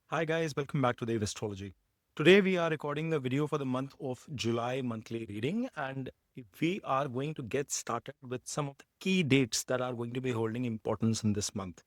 Hi guys, welcome back to the Astrology. Today we are recording the video for the month of July monthly reading, and we are going to get started with some of the key dates that are going to be holding importance in this month.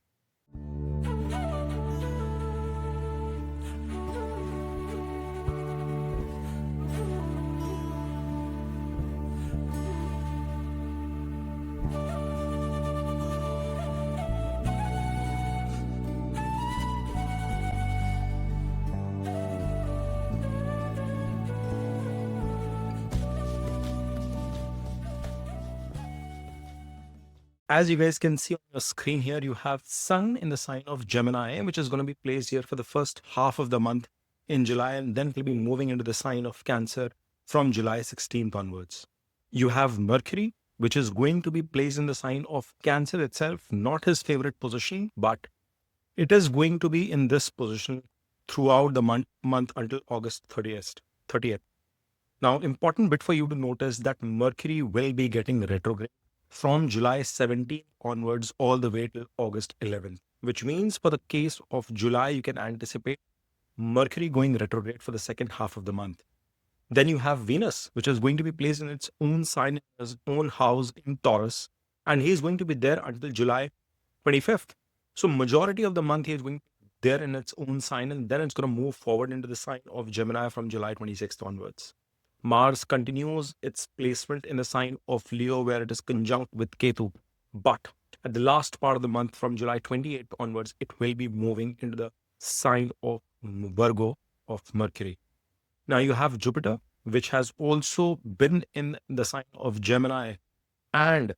As you guys can see on your screen here, you have Sun in the sign of Gemini, which is going to be placed here for the first half of the month in July, and then it will be moving into the sign of Cancer from July 16th onwards. You have Mercury, which is going to be placed in the sign of Cancer itself, not his favorite position, but it is going to be in this position throughout the month until August 30th. Now, important bit for you to notice that Mercury will be getting retrograde from July 17th onwards all the way till August 11th, which means for the case of July, you can anticipate Mercury going retrograde for the second half of the month. Then you have Venus, which is going to be placed in its own sign, in its own house in Taurus, and he is going to be there until July 25th. So majority of the month he is going there in its own sign, and then it's going to move forward into the sign of Gemini from July 26th onwards. Mars continues its placement in the sign of Leo, where it is conjunct with Ketu. But at the last part of the month, from July 28th onwards, it will be moving into the sign of Virgo of Mercury. Now you have Jupiter, which has also been in the sign of Gemini, and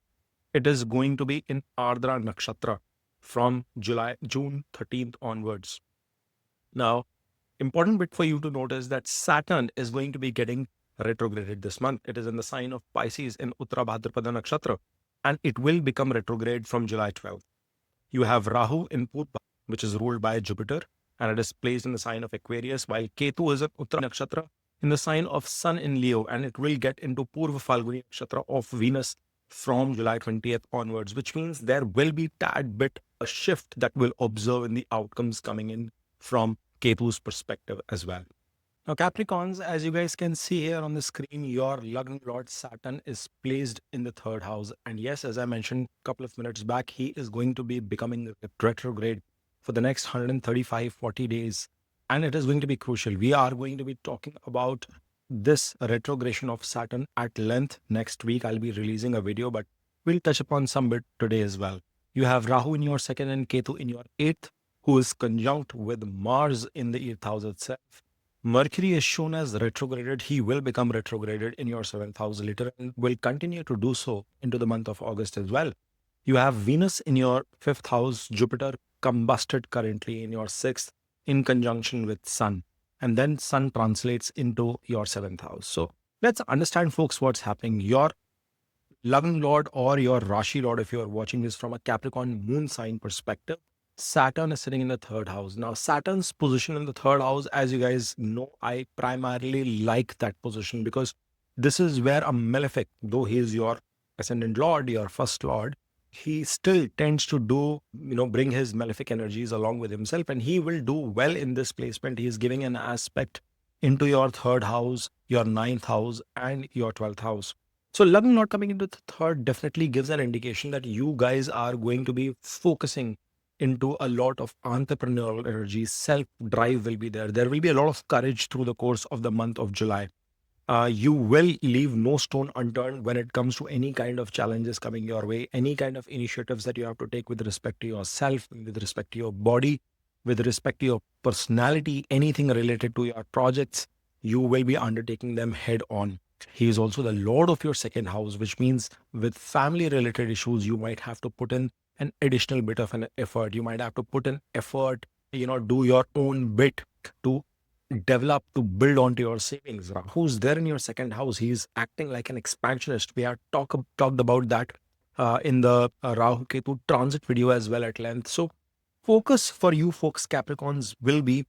it is going to be in Ardra Nakshatra from June 13th onwards. Now, important bit for you to notice that Saturn is going to be getting retrograded this month. It is in the sign of Pisces in Uttara Bhadrapada Nakshatra, and it will become retrograde from July 12th. You have Rahu in Purva, which is ruled by Jupiter, and it is placed in the sign of Aquarius, while Ketu is in Uttara Nakshatra in the sign of Sun in Leo, and it will get into Purva Falguni Nakshatra of Venus from July 20th onwards, which means there will be tad bit a shift that we'll observe in the outcomes coming in from Ketu's perspective as well. Now, Capricorns, as you guys can see here on the screen, your Lagna Lord Saturn is placed in the third house. And yes, as I mentioned a couple of minutes back, he is going to be becoming retrograde for the next 135-40 days. And it is going to be crucial. We are going to be talking about this retrogression of Saturn at length next week. I'll be releasing a video, but we'll touch upon some bit today as well. You have Rahu in your second and Ketu in your eighth, who is conjunct with Mars in the eighth house itself. Mercury is shown as retrograded. He will become retrograded in your seventh house later and will continue to do so into the month of August as well. You have Venus in your fifth house, Jupiter combusted currently in your sixth in conjunction with Sun. And then Sun translates into your seventh house. So let's understand, folks, what's happening. Your Lagna Lord or your Rashi Lord, if you are watching this from a Capricorn moon sign perspective, Saturn is sitting in the third house. Now, Saturn's position in the third house, as you guys know, I primarily like that position because this is where a malefic, though he is your ascendant lord, your first lord, he still tends to bring his malefic energies along with himself, and he will do well in this placement. He is giving an aspect into your third house, your ninth house, and your 12th house. So, Lagna not coming into the third definitely gives an indication that you guys are going to be focusing into a lot of entrepreneurial energy. Self drive will be there. There will be a lot of courage through the course of the month of July. You will leave no stone unturned when it comes to any kind of challenges coming your way, any kind of initiatives that you have to take with respect to yourself, with respect to your body, with respect to your personality, anything related to your projects, you will be undertaking them head on. He is also the Lord of your second house, which means with family related issues, you might have to put in an additional bit of an effort. You might have to put in effort, do your own bit to develop, to build onto your savings. Who's there in your second house? He's acting like an expansionist. We have talked about that in the Rahu Ketu transit video as well at length. So focus for you folks, Capricorns, will be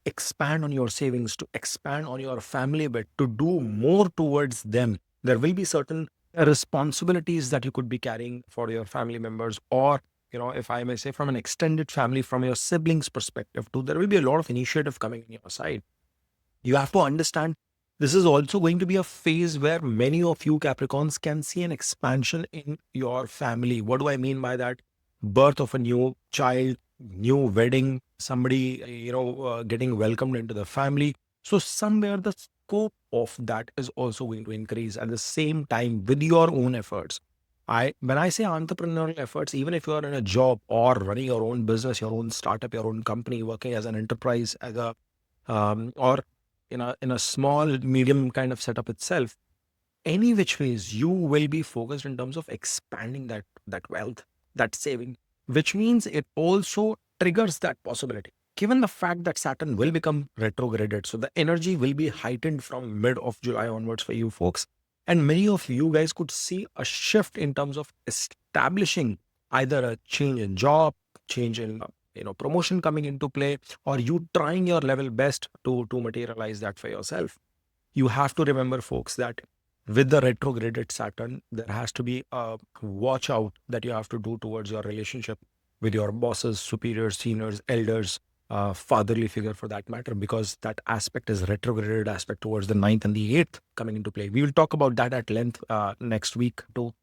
expand on your savings, to expand on your family bit, to do more towards them. There will be certain responsibilities that you could be carrying for your family members, or if I may say, from an extended family, from your siblings' perspective too, there will be a lot of initiative coming in your side. You have to understand this is also going to be a phase where many of you Capricorns can see an expansion in your family. What do I mean by that? Birth of a new child, new wedding, somebody, getting welcomed into the family. So somewhere the scope of that is also going to increase at the same time with your own efforts. When I say entrepreneurial efforts, even if you are in a job or running your own business, your own startup, your own company, working as an enterprise, as a or in a small medium kind of setup itself, any which ways you will be focused in terms of expanding that wealth, that saving, which means it also triggers that possibility. Given the fact that Saturn will become retrograded, so the energy will be heightened from mid of July onwards for you folks, and many of you guys could see a shift in terms of establishing either a change in job, change in promotion coming into play, or you trying your level best to materialize that for yourself. You have to remember, folks, that with the retrograded Saturn, there has to be a watch out that you have to do towards your relationship with your bosses, superiors, seniors, elders, fatherly figure for that matter, because that aspect is retrograded aspect towards the ninth and the eighth coming into play. We will talk about that at length next week too.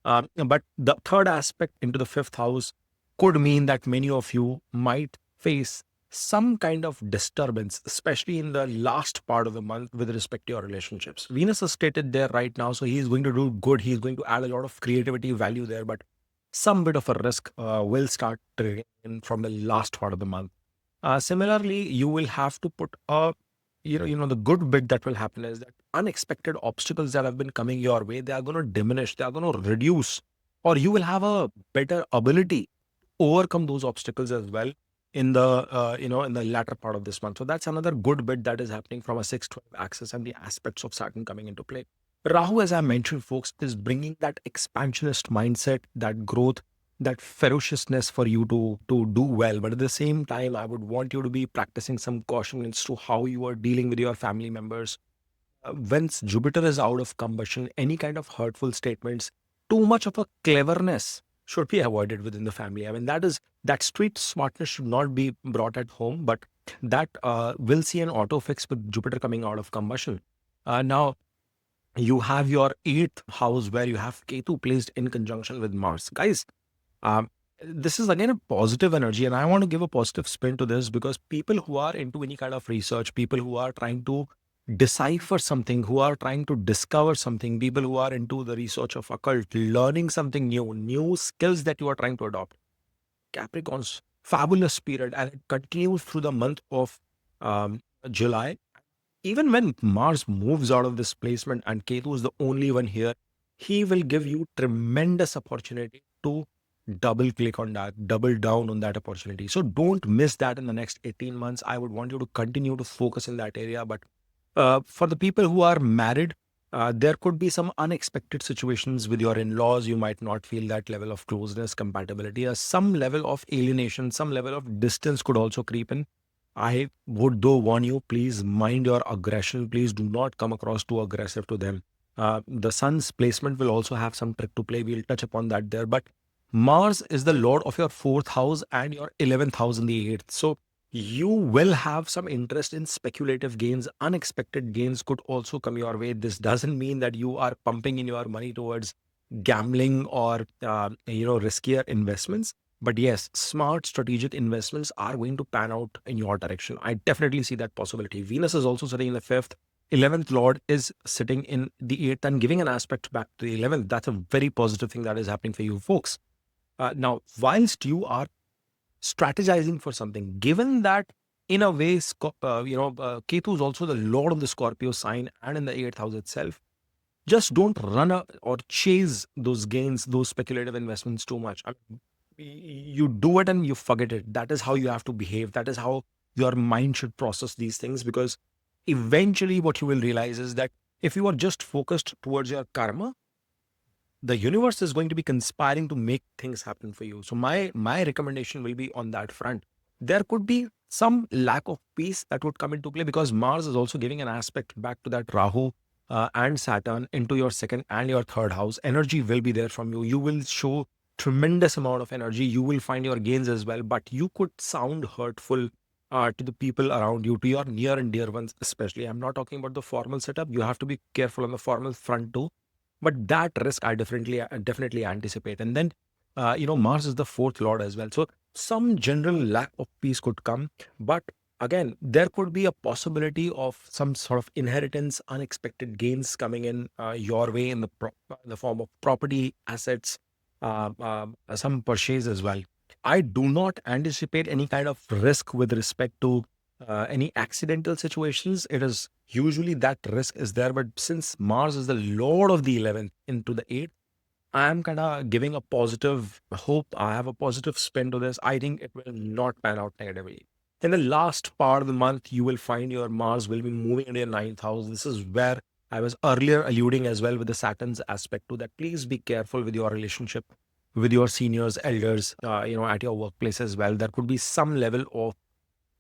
But the third aspect into the fifth house could mean that many of you might face some kind of disturbance, especially in the last part of the month with respect to your relationships. Venus is stated there right now, so he is going to do good. He's going to add a lot of creativity value there, but some bit of a risk will start triggering in from the last part of the month. Similarly, you will have to put a, the good bit that will happen is that unexpected obstacles that have been coming your way, they are going to diminish, they are going to reduce, or you will have a better ability to overcome those obstacles as well in the in the latter part of this month. So that's another good bit that is happening from a 6-12 axis and the aspects of Saturn coming into play. Rahu, as I mentioned, folks, is bringing that expansionist mindset, that growth, that ferociousness for you to do well. But at the same time, I would want you to be practicing some caution as to how you are dealing with your family members. Once Jupiter is out of combustion, any kind of hurtful statements, too much of a cleverness should be avoided within the family. I mean, that street smartness should not be brought at home, but that will see an auto fix with Jupiter coming out of combustion. Now, you have your eighth house where you have Ketu placed in conjunction with Mars. Guys, um, this is again a positive energy, and I want to give a positive spin to this because people who are into any kind of research, people who are trying to decipher something, who are trying to discover something, people who are into the research of occult, learning something new, new skills that you are trying to adopt. Capricorn's fabulous period, and it continues through the month of July. Even when Mars moves out of this placement and Ketu is the only one here, he will give you tremendous opportunity to double click on that, double down on that opportunity. So don't miss that in the next 18 months. I would want you to continue to focus in that area. But for the people who are married, there could be some unexpected situations with your in-laws. You might not feel that level of closeness, compatibility, or some level of alienation, some level of distance could also creep in. I would though warn you, please mind your aggression. Please do not come across too aggressive to them. The sun's placement will also have some trick to play. We'll touch upon that there. But Mars is the lord of your fourth house and your 11th house in the eighth. So you will have some interest in speculative gains. Unexpected gains could also come your way. This doesn't mean that you are pumping in your money towards gambling or riskier investments. But yes, smart strategic investments are going to pan out in your direction. I definitely see that possibility. Venus is also sitting in the fifth. 11th Lord is sitting in the eighth and giving an aspect back to the 11th. That's a very positive thing that is happening for you folks. Now, whilst you are strategizing for something, given that in a way, Ketu is also the Lord of the Scorpio sign and in the eighth house itself, just don't or chase those gains, those speculative investments too much. I mean, you do it and you forget it. That is how you have to behave. That is how your mind should process these things, because eventually what you will realize is that if you are just focused towards your karma, the universe is going to be conspiring to make things happen for you. So my recommendation will be on that front. There could be some lack of peace that would come into play because Mars is also giving an aspect back to that Rahu and Saturn into your second and your third house. Energy will be there from you. You will show tremendous amount of energy. You will find your gains as well, but you could sound hurtful to the people around you, to your near and dear ones, especially. I'm not talking about the formal setup. You have to be careful on the formal front too. But that risk I definitely anticipate. And then, Mars is the fourth lord as well. So some general lack of peace could come. But again, there could be a possibility of some sort of inheritance, unexpected gains coming in your way in the form of property, assets, some purchase as well. I do not anticipate any kind of risk with respect to any accidental situations. It is usually that risk is there, but since Mars is the Lord of the 11th into the 8th, I am kind of giving a positive hope. I have a positive spin to this. I think it will not pan out negatively. In the last part of the month, you will find your Mars will be moving into your ninth house. This is where I was earlier alluding as well with the Saturn's aspect to that. Please be careful with your relationship with your seniors, elders, at your workplace as well. There could be some level of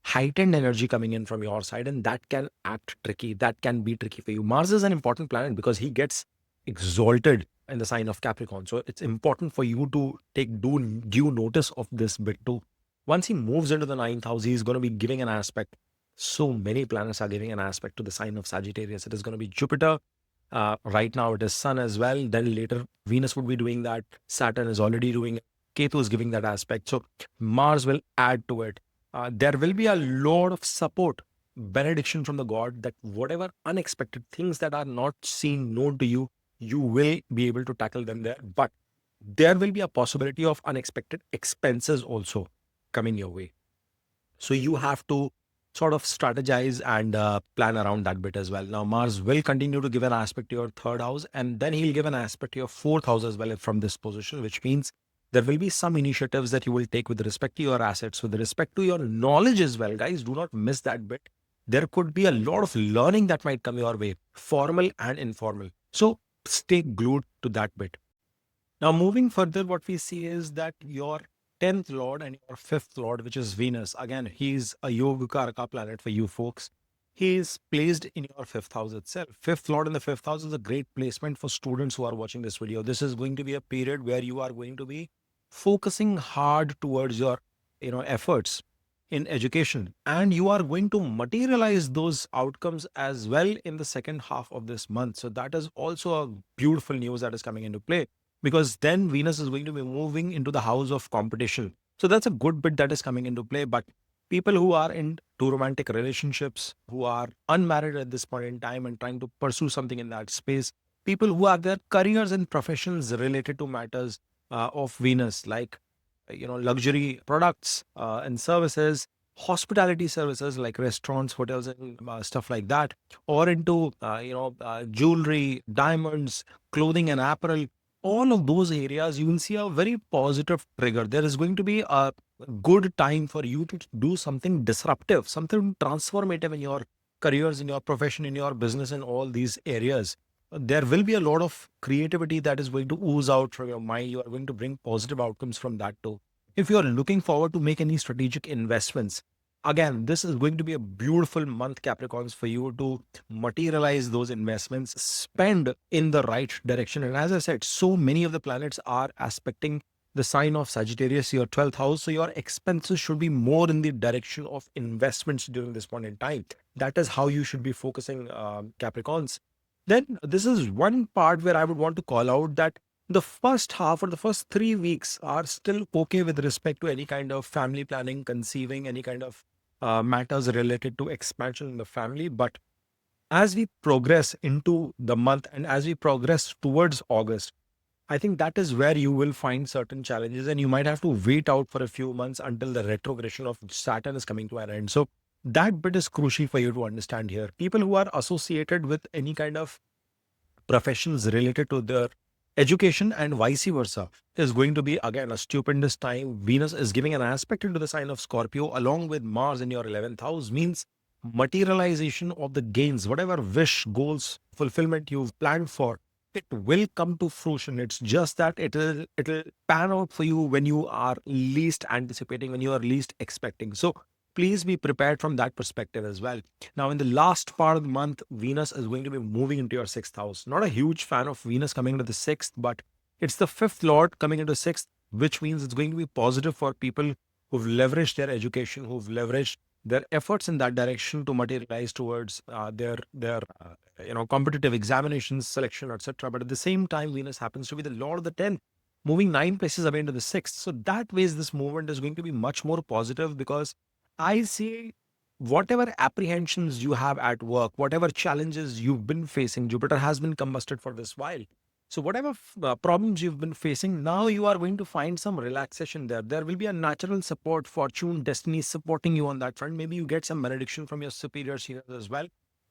heightened energy coming in from your side, and that can act tricky. That can be tricky for you. Mars is an important planet because he gets exalted in the sign of Capricorn. So it's important for you to take due notice of this bit too. Once he moves into the ninth house, he's going to be giving an aspect. So many planets are giving an aspect to the sign of Sagittarius. It is going to be Jupiter. Right now it is Sun as well. Then later Venus would be doing that. Saturn is already doing it. Ketu is giving that aspect. So Mars will add to it. There will be a lot of support, benediction from the god that whatever unexpected things that are not seen, known to you, you will be able to tackle them there. But there will be a possibility of unexpected expenses also coming your way. So you have to sort of strategize and plan around that bit as well. Now, Mars will continue to give an aspect to your third house, and then he'll give an aspect to your fourth house as well from this position, which means there will be some initiatives that you will take with respect to your assets, with respect to your knowledge as well. Guys, do not miss that bit. There could be a lot of learning that might come your way, formal and informal. So stay glued to that bit. Now, moving further, what we see is that your 10th lord and your 5th lord, which is Venus, again, he's a Yoga Karaka planet for you folks. He is placed in your 5th house itself. 5th lord in the 5th house is a great placement for students who are watching this video. This is going to be a period where you are going to be focusing hard towards your efforts in education, and you are going to materialize those outcomes as well in the second half of this month. So that is also a beautiful news that is coming into play, because then Venus is going to be moving into the house of competition. So that's a good bit that is coming into play. But people who are in two romantic relationships, who are unmarried at this point in time and trying to pursue something in that space, people who have their careers and professions related to matters of Venus, like luxury products and services, hospitality services like restaurants, hotels, and stuff like that, or into jewelry, diamonds, clothing and apparel. All of those areas, you will see a very positive trigger. There is going to be a good time for you to do something disruptive, something transformative in your careers, in your profession, in your business, in all these areas. There will be a lot of creativity that is going to ooze out from your mind. You are going to bring positive outcomes from that too. If you are looking forward to make any strategic investments, again, this is going to be a beautiful month, Capricorns, for you to materialize those investments, spend in the right direction. And as I said, so many of the planets are aspecting the sign of Sagittarius, your 12th house. So your expenses should be more in the direction of investments during this point in time. That is how you should be focusing, Capricorns. Then this is one part where I would want to call out that the first half or the first 3 weeks are still okay with respect to any kind of family planning, conceiving, any kind of matters related to expansion in the family. But as we progress into the month and as we progress towards August, I think that is where you will find certain challenges, and you might have to wait out for a few months until the retrogression of Saturn is coming to an end. So that bit is crucial for you to understand here. People who are associated with any kind of professions related to their education and vice versa is going to be again a stupendous time. Venus is giving an aspect into the sign of Scorpio along with Mars in your 11th house, means materialization of the gains, whatever wish, goals, fulfillment you've planned for, it will come to fruition. It's just that it'll pan out for you when you are least anticipating, when you are least expecting. So please be prepared from that perspective as well. Now, in the last part of the month, Venus is going to be moving into your 6th house. Not a huge fan of Venus coming into the 6th, but it's the 5th lord coming into 6th. which means it's going to be positive for people who've leveraged their education, who've leveraged their efforts in that direction to materialize towards their competitive examinations, selection, etc. But at the same time, Venus happens to be the Lord of the 10th, moving 9 places away into the 6th. So that ways this movement is going to be much more positive, because I see whatever apprehensions you have at work, whatever challenges you've been facing, Jupiter has been combusted for this while. So whatever problems you've been facing, now you are going to find some relaxation there. There will be a natural support, fortune, destiny supporting you on that front. Maybe you get some benediction from your superiors here as well.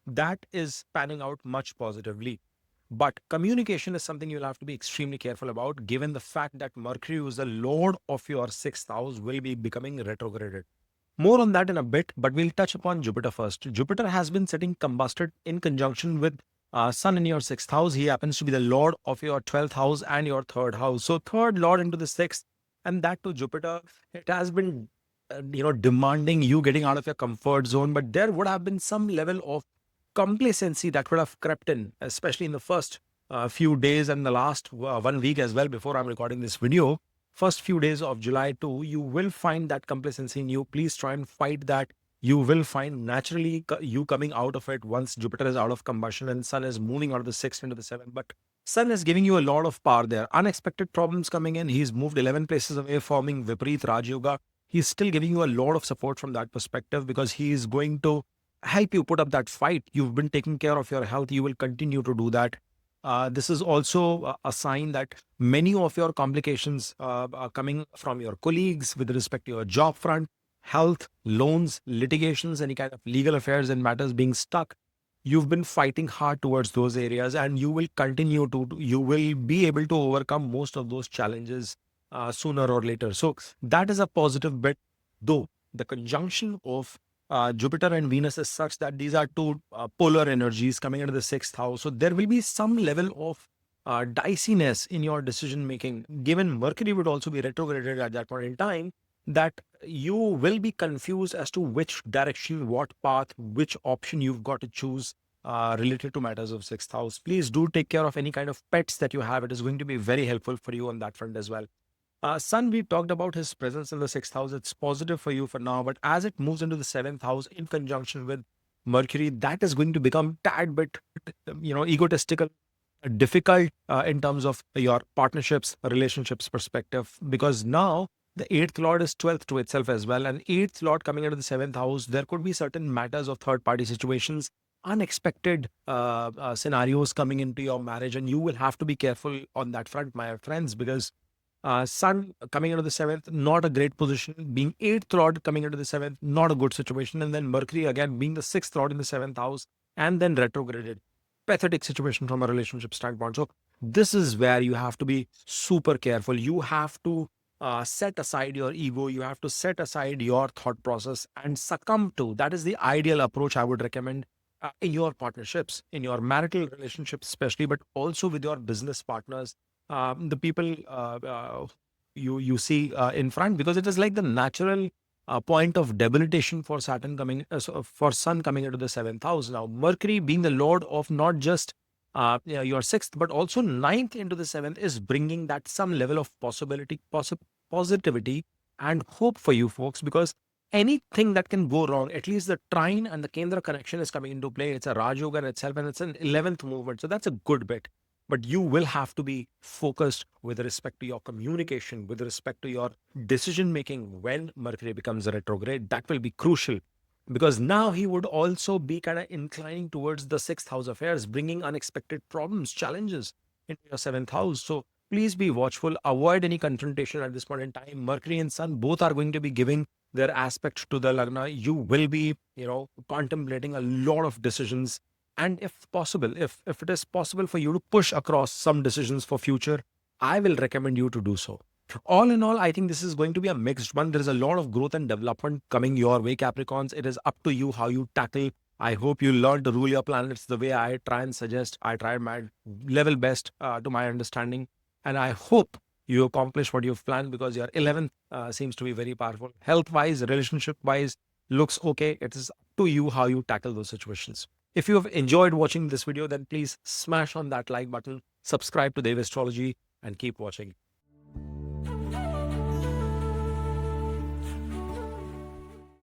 That is panning out much positively. But communication is something you'll have to be extremely careful about, given the fact that Mercury, who is the lord of your 6th house, will be becoming retrograded. More on that in a bit, but we'll touch upon Jupiter first. Jupiter has been sitting combusted in conjunction with Sun in your 6th house. He happens to be the lord of your 12th house and your 3rd house. So third lord into the 6th, and that to Jupiter, it has been demanding you getting out of your comfort zone. But there would have been some level of complacency that would have crept in, especially in the first few days and the last 1 week as well before I'm recording this video. First few days of July too, you will find that complacency in you. Please try and fight that. You will find naturally you coming out of it once Jupiter is out of combustion and Sun is moving out of the 6th into the 7th. But Sun is giving you a lot of power there. Unexpected problems coming in. He's moved 11 places away, forming Vipareet Raj Yoga. He's still giving you a lot of support from that perspective, because he is going to help you put up that fight. You've been taking care of your health. You will continue to do that. This is also a sign that many of your complications are coming from your colleagues with respect to your job front, health, loans, litigations, any kind of legal affairs and matters being stuck. You've been fighting hard towards those areas, and you will continue to, you will be able to overcome most of those challenges sooner or later. So that is a positive bit, though the conjunction of Jupiter and Venus is such that these are two polar energies coming into the 6th house. So there will be some level of diciness in your decision making, given Mercury would also be retrograded at that point in time, that you will be confused as to which direction, what path, which option you've got to choose related to matters of 6th house. Please do take care of any kind of pets that you have. It is going to be very helpful for you on that front as well. Sun, we talked about his presence in the 6th house. It's positive for you for now, but as it moves into the 7th house in conjunction with Mercury, that is going to become tad bit, egotistical, difficult in terms of your partnerships, relationships perspective, because now the 8th lord is 12th to itself as well. And 8th lord coming into the 7th house, there could be certain matters of third party situations, unexpected scenarios coming into your marriage, and you will have to be careful on that front, my friends, because Sun coming into the 7th, not a great position. Being 8th lord coming into the 7th, not a good situation. And then Mercury again being the 6th lord in the 7th house and then retrograded. Pathetic situation from a relationship standpoint. So this is where you have to be super careful. You have to set aside your ego. You have to set aside your thought process and succumb to. That is the ideal approach I would recommend in your partnerships, in your marital relationships especially, but also with your business partners. The people you see in front, because it is like the natural point of debilitation for Saturn coming for Sun coming into the 7th house. Now Mercury being the lord of not just your 6th but also 9th into the 7th is bringing that some level of positivity and hope for you folks, because anything that can go wrong, at least the trine and the Kendra connection is coming into play. It's a Raj Yoga in itself, and it's an 11th movement, so that's a good bit. But you will have to be focused with respect to your communication, with respect to your decision making when Mercury becomes a retrograde. That will be crucial, because now he would also be kind of inclining towards the 6th house affairs, bringing unexpected problems, challenges into your 7th house. So please be watchful, avoid any confrontation at this point in time. Mercury and Sun both are going to be giving their aspect to the Lagna. You will be, contemplating a lot of decisions. And if possible, if it is possible for you to push across some decisions for future, I will recommend you to do so. All in all, I think this is going to be a mixed one. There is a lot of growth and development coming your way, Capricorns. It is up to you how you tackle. I hope you learn to rule your planets the way I try and suggest. I try my level best to my understanding. And I hope you accomplish what you've planned, because your 11th seems to be very powerful. Health-wise, relationship-wise, looks okay. It is up to you how you tackle those situations. If you have enjoyed watching this video, then please smash on that like button, subscribe to Dev Astrology, and keep watching.